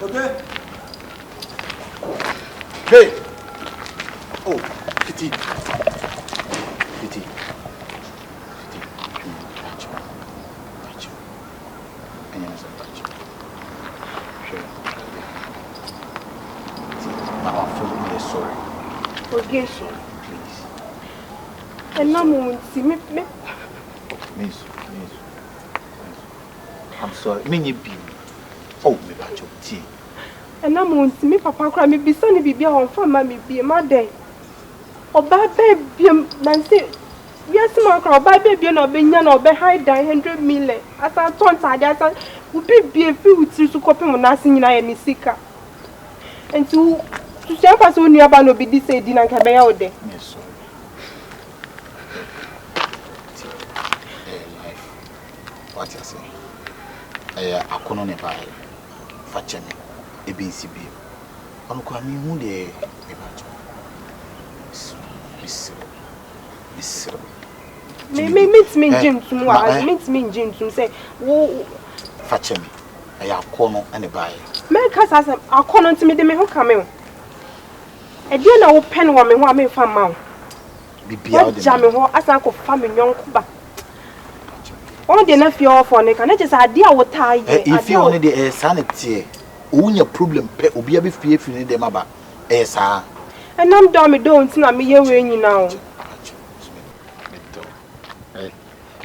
Okay. Hey. Oh, Kitty. Kitty. Sorry. Forgive me. Please. And now, see me. Miss. I'm sorry. Me be. Oh, me back your tea. And now, see me, Papa, cry me be sunny be on from mammy be my day. Oh, bad baby, Nancy. Yes, my crowd, bad baby, no be no be high 100 million. As I told her, would be a few to copy on nothing in I am sicker. And to share us only about no be this dinner can be out there. Yes, sorry. Life. What you say? I couldn't buy fetch me. ABCB. I'm coming who they Miss. Meet me Jim tomorrow. Meet me Jim to say, whoa, fetch me. I have corner and a buy. Make us as a corner to me, the me who come in. A dear no pen woman who I may find mount. Be out jamming who as I could family young Cuba. All the nephew for Nick, and it is idea what tie. If you only the sanity, own your problem, pet will be a bit fearful in the maba. Yes, sir. And I'm dumb, don't know me here when you now.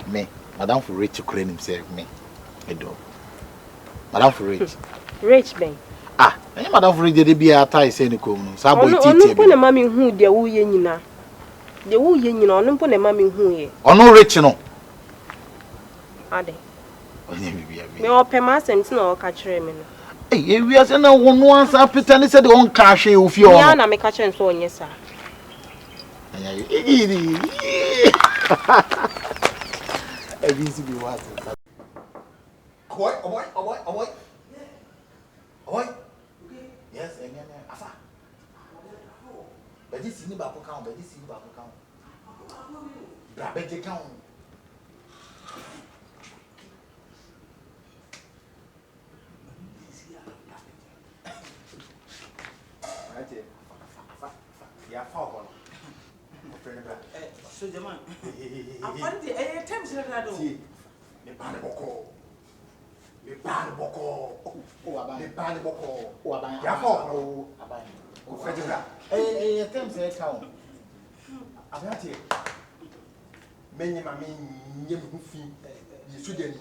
Me, Madame for rich to claim himself, me. A dog. Madame for rich. Rich, Ben. Ah, Madame for rich, they be a tie, say, no, Sabo, no, mammy who the woo yenina. The woo yen on no put a mammy who ye. Or no rich, no. Are they? Me or Pemas and no catch him. Hey, we are no one once I pretend said the own cash if you are not make catch and so on, yes, sir. Yes, Afa. But this is about account, but this is about account. Brabet account. Yeah, for so the man. I find the attempts that I do. The Banaboko. The Banaboko. The Banaboko. Yeah, for attempts that count. About it. Many mammy, you shouldn't.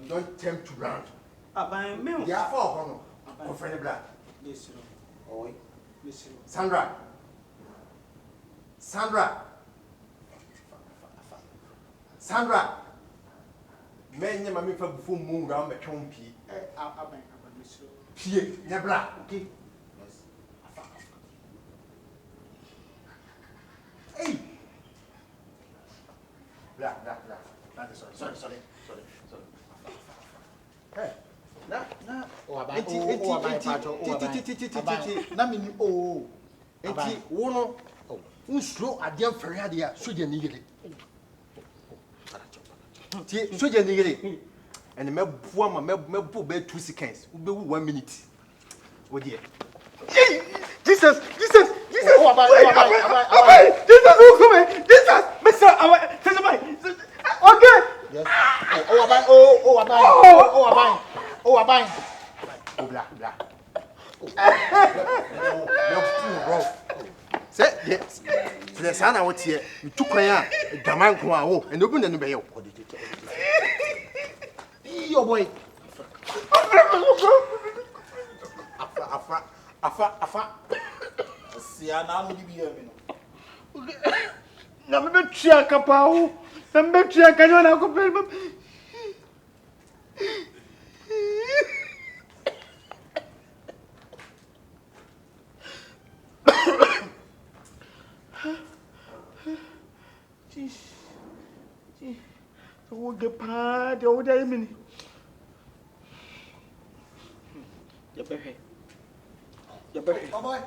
Don't tempt to run. Yeah, for friend black. Oh, Sandra. Men, mammy for full moon round the compy. Pie, never. Okay. Hey. Black. Sorry. Hey. Na. Oh, enti wono unslo adem fere dia soja ni gele ti soja ni gele and mebua ma mebu be 2 seconds we be 1 minute wo dia Jesus oh abai Jesus who come Jesus Mr. Okay yes oh abai blah bro say yes the son out here you took kwan a gaman ko awo and open the be yo boy afa sia na no di bia me no na me betua kapawo na me betua kanyo na ko pe so get part the old mini ya behe boy